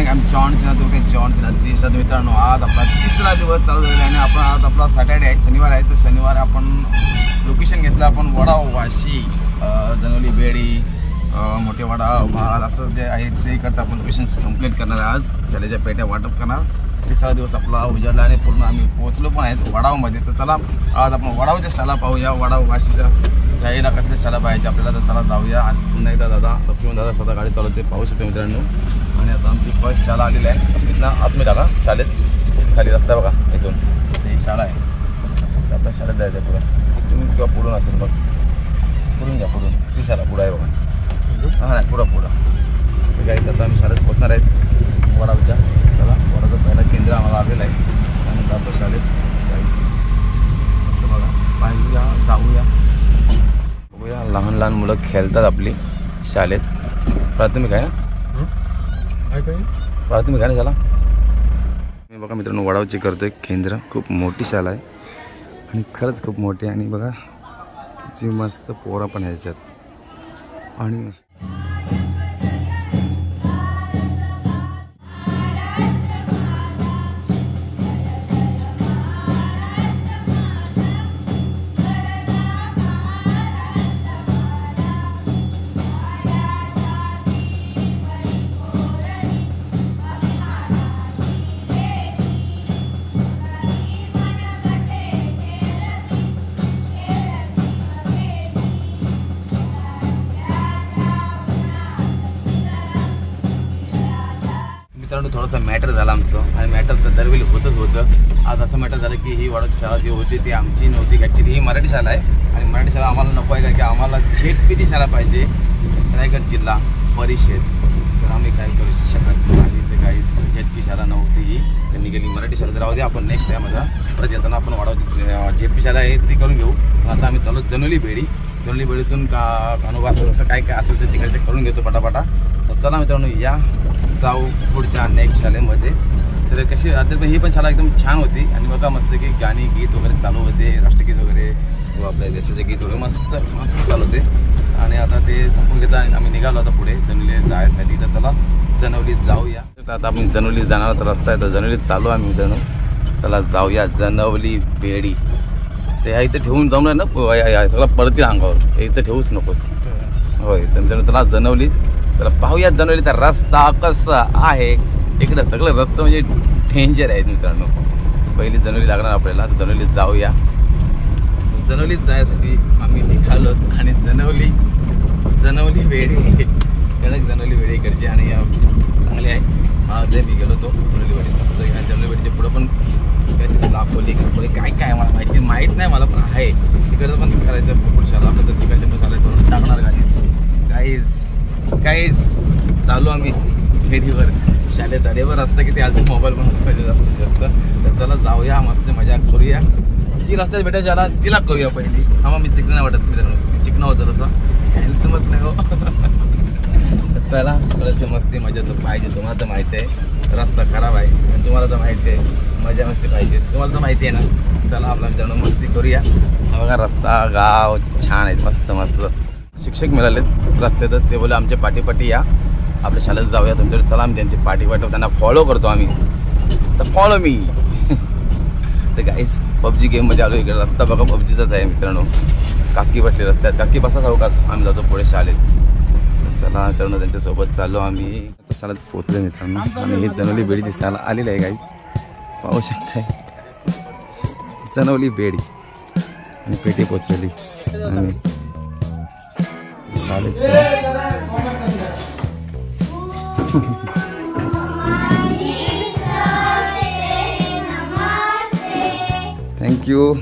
Morning I am John Sinha John Sinha मित्रांनो आज आपला तिसरा दिवस चालू झाला आणि आपण आज आपला सॅटर्डे आहे शनिवार आहे तर शनिवार आपण लोकेशन घेतलं आपण वडाव वाशी जनवली बेडी मोठे वडाव महाल असं जे आहे ते करता आपण लोकेशन कंप्लीट करणार आज शाळेच्या पेट्या वाटप करणार तिसरा दिवस आपला उजाडला आणि पूर्ण आम्ही पोहोचलो पण आहेत वडावमध्ये तर चला आज आपण वडावच्या शाळा पाहूया वडाव वाशीच्या या इलाक्यातल्या शाळा पाहायच्या आपल्याला तर चला जाऊया पुन्हा एकदा दादा लक्ष्मण दादा स्वतः गाडी चालवते पाहू शकतो मित्रांनो आणि आता आमची फर्स्ट शाळा आलेली आहे तिथला आतमध्ये टाका शाळेत खाली रस्ता बघा इथून ही शाळा आहे तर आपल्या शाळेत जायचं आहे पुढं तुम्ही किंवा पुढून असेल मग पुढून घ्या पुढून ती शाळा पुढं आहे बघा हां नाही पुढं तर काही आता आम्ही शाळेत पोचणार आहेत वडावच्या चला वडाचं पहिला केंद्र आम्हाला आलेलं आहे आणि जातो शाळेत जायचं असं बघा पाहूया जाऊया बघूया लहान लहान मुलं खेळतात आपली शाळेत प्राथमिक आहे ना प्राथमिक आहे ना शाळा मी बघा मित्रांनो वडावची करतो एक केंद्र खूप मोठी शाळा आहे आणि खरंच खूप मोठी आहे आणि बघा जी मस्त पोरं पण ह्याच्यात आणि मस्त मित्रांनो थोडंसं मॅटर झालं आमचं आणि मॅटर तर दरवेळी होतच होतं आज असं मॅटर झालं की ही वडावची शाळा जी होती ती आमची नव्हती ॲक्च्युली ही मराठी शाळा आहे आणि मराठी शाळा आम्हाला नको आहे की आम्हाला झेडपीची शाळा पाहिजे रायगड जिल्हा परिषद तर आम्ही काय करू शकत नाही ते काही झेडपी शाळा नव्हती ही त्यांनी गेली मराठी शाळा तर राहू दे आपण नेक्स्ट टाईमला परत येताना आपण वडावची झेडपी शाळा आहे ती करून घेऊ आता आम्ही चालू जनवली बेडीतून का अनुभव असं काय काय असेल तर तिकडचे करून घेतो पटापटा तर चला मित्रांनो या जाऊ पुढच्या नेक्स्ट शाळेमध्ये तर कशी आता ही पण शाळा एकदम छान होती आणि बघा मस्त की गाणी गीत वगैरे चालू होते राष्ट्रगीत वगैरे किंवा आपल्या देशाचे गीत वगैरे मस्त मस्त चालू होते आणि आता ते संपून घेता आम्ही निघालो आता पुढे जनवली जायसाठी तर चला जनवलीत जाऊया तर आता आपण जनवलीत जाणारा रस्ता आहे तर जनवलीत चालू आम्ही मित्रांनो चला जाऊया जनवली बेडी ते ह्या इथं ठेवून जाऊन ना सगळं परती अंगावर इथं ठेवूच नकोस होय तर चला जनवलीत तर पाहूया जनवलीचा रस्ता कसा आहे इकडं सगळं रस्ता म्हणजे डेंजर आहेत मित्रांनो पहिली जनवली लागणार आपल्याला तर जनवलीत जाऊया जनवलीत जायसाठी आम्ही निघालो आणि जनवली वेळी गणक जनवली वेळी इकडची आणि चांगली आहे आज मी गेलो तो जनवली वेळी मस्त जनवली वेळीच्या पुढं पण काहीतरी लाखोली काय काय मला माहीत नाही मला पण आहे तिकडचं पण करायचं पुढच्याला आपलं तर तिकडच्या मसाला करून टाकणार काहीच चालू आम्ही फेरीवर शाळेत अरेवर असतं की ते आज मोबाईल पण पाहिजे जास्त तर चला जाऊया मस्त मजा करूया ती रस्त्यात भेटायची आला तिला करूया पहिली हा मग मी चिकन नाही वाटत मित्रांनो चिकन होतं तसं हेल्थमत नाही हो चला खरंच मस्ती मजा तर पाहिजे तुम्हाला तर माहिती आहे रस्ता खराब आहे आणि तुम्हाला तर माहिती आहे मजा मस्ती पाहिजे तुम्हाला तर माहिती आहे ना चला आपला मित्रांनो मस्ती करूया हा बघा रस्ता गाव छान आहेत मस्त मस्त शिक्षक मिळालेत रस्त्यात ते बोले आमच्या पाठीपाठी या आपल्या शाळेत जाऊया तुमच्याकडे चला आम्ही त्यांची पाठीपाठी त्यांना फॉलो करतो आम्ही तर फॉलो मी तर काहीच पबजी गेममध्ये आलो इकडे रस्ता बघा पबजीचाच आहे मित्रांनो काकी बसले रस्त्यात काकी बसा सावकाश आम्ही जातो पुढे शाळेत चला मित्रांनो त्यांच्यासोबत चाललो आम्ही शाळेत पोचलो मित्रांनो आणि ही जनवली बेडीची शाळा आलेली आहे काही पाहू शकताय जनवली बेडी आणि पेटी पोचलेली आणि शाळेत थँक्यू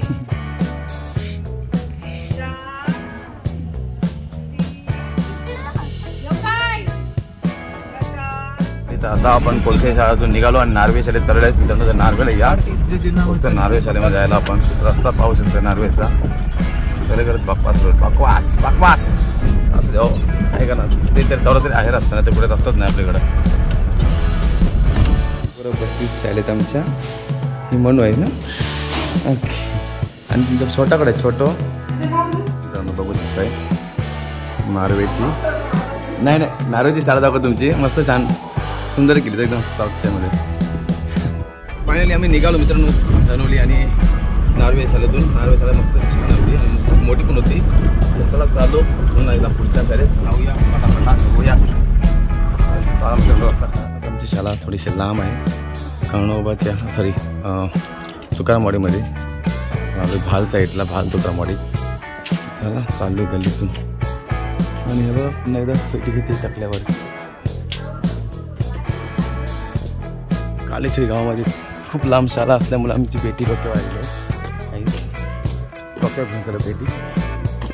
आता आपण कोलखे शाळेतून निघालो आणि नार्वे शाळेत चाललो आहे मित्रांनो तर नार्वेला या फक्त नार्वे शाळेमध्ये जायला आपण रस्ता पाहू शकतो नार्वेचा खरं करत बकवास असं जाऊ आहे का ना ते तर तेवढं तरी आहे रस्ता नाही ते पुढे रस्ताच नाही आपल्याकडं बरोबर 35 शाळेत आमच्या ही म्हणू आहे ना ओके आणि तुमच्या छोटाकडे छोटं मित्रांनो बघू शकताय नार्वेची नाही नार्वेची शाळा दाखव तुमची मस्त छान सुंदर केली एकदम साऊथच्यामध्ये. फायनली आम्ही निघालो मित्रांनो सनोली आणि नार्वे शाळेतून. नार्वे शाळा मस्त छान होती आणि खूप मोठी पण होती. तर चला चालू पुन्हा एकदा पुढच्या शाळेत जाऊया, पटापटा होऊया. आमची शाळा थोडीशी लांब आहे, कळणोबाच्या सॉरी तुकारामवाडीमध्ये, भाल साईडला, भाल तुकारामवाडी. चला चालू गल्लीतून आणि हे बघा पुन्हा एकदा पेटी घेतली टाकल्यावर. कालेश्वरी गावामध्ये खूप लांब शाळा असल्यामुळे आमची पेटी डोक्यावर आलेली आहे. काही डोक्यावर घेऊन चालू पेटी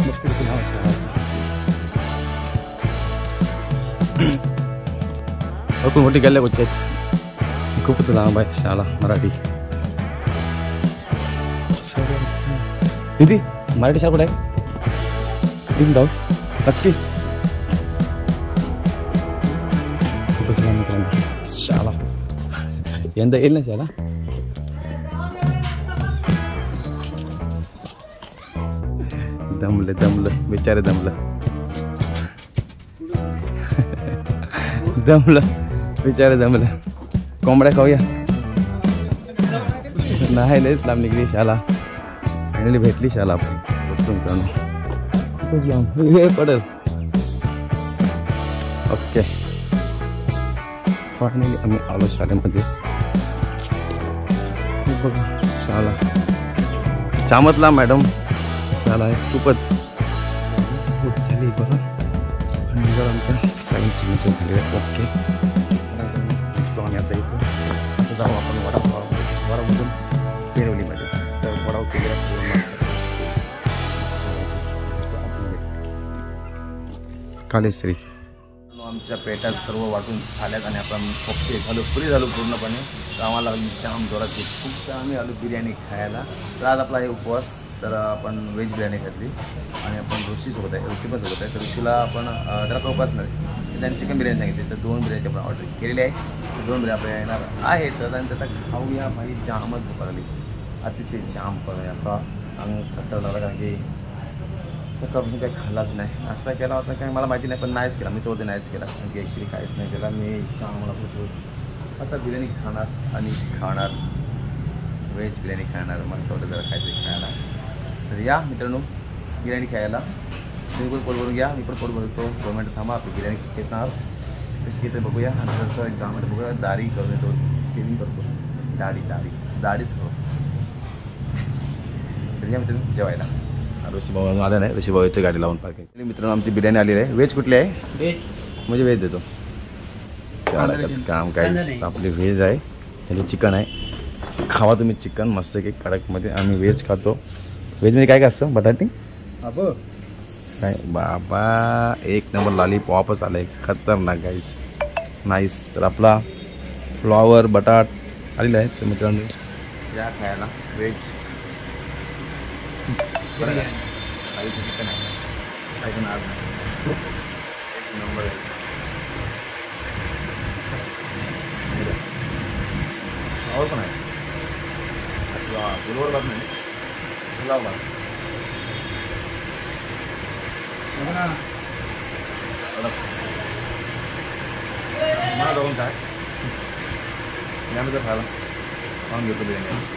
मस्त लांब शाळा. खूप मोठी गल्ल्या कुठे आहेत, खूपच लांब आहे शाळा मराठी. दीदी मराठी शाळा कुठे आहे? दिन जाऊ नक्की. खूपच लांब मित्रांनो शाळा. यंदा येईल ना शाळा. दमलं बिचारे दमलं बिचारे दमलं. कोंबड्या खाऊया. नाही लयच लांब निघली शाळा. फायनली भेटली शाळा आपण. खूपच लांब हे पडेल. ओके फायनली आम्ही आलो शाळेमध्ये. बघा शाळा चामतला मॅडम शाळा आहे. खूपच झाली बघा. आमच्या सायन्स सिग्नेचर झाले. ओके तो आम्ही आता येतो. आता जाऊ आपण वडापावमधून पेरवलीमध्ये. तर वडाव केलेला कालेश्वरी. आमच्या पेट्यात सर्व वाटून झाल्यात आणि आपण ओके झालो, फ्री झालो पूर्णपणे. तर आम्हाला जाम जोराची खूप आम्ही आलो बिर्याणी खायला. तर आज आपला हे उपवास. तर आपण व्हेज बिर्याणी खाल्ली आणि आपण ऋषीसोबत आहे, ऋषी पण सोबत आहे. तर ऋषीला आपण त्याला तो उपवास नाही, त्याने चिकन बिर्याणी सांगितली. तर 2 बिर्याणी आपण ऑर्डर केलेली आहे. 2 बिर्याणी आपल्याला येणार आहे. तर त्याचा खाऊया भाई. जामच भूक लागली, अतिशय जाम पण असा अंग थरथर लागला. कारण की सकाळपासून काही खाल्लाच नाही. नाश्ता केला होता काही मला माहिती नाही, पण नाहीच केला मी. तो नाहीच केला कारण की ॲक्च्युली काहीच नाही केला मी. जाम मला भूक. आता बिर्याणी खाणार व्हेज बिर्याणी खाणार. मस्त होतं जरा काहीतरी खायला. तर या मित्रांनो बिर्याणी खायला. तुम्ही पण पोट भरून घ्या, मी पण पोट भरतो. 2 मिनिटं थांबा. आपली बिर्याणी घेणार कशी घेते बघूया. आणि नंतर 10 मिनिटं बघूया. दाढी करून येतो, शेविंग करतो. दाढीच करतो. तर या मित्रांनो जेवायला. ऋषीभाऊ आला नाही, ऋषीभाऊ येतो गाडी लावून पार्किंग. मित्रांनो आमची बिर्याणी आलेली आहे. व्हेज कुठली आहे? व्हेज म्हणजे व्हेज देतो. काम काय आपली व्हेज आहे. त्याचं चिकन आहे. खावा तुम्ही चिकन मस्त की कडकमध्ये. आम्ही व्हेज खातो. व्हेजमध्ये काय काय असतं? बटाटे काय बाबा एक नंबर. लॉलीपॉपच आलं आहे खतरनाक गाईस. नाईस. तर आपला फ्लॉवर बटाट आलेला आहे. तर मित्रांनो या खायला व्हेज काही चिकन आहे. काही पण आज एक नंबर आहे. फ्लॉवर पण आहे. फुलवर बात नाही फ्लॉवर मला जाऊन काय यामध्ये खायला खाऊन घेतो बिर्याणी.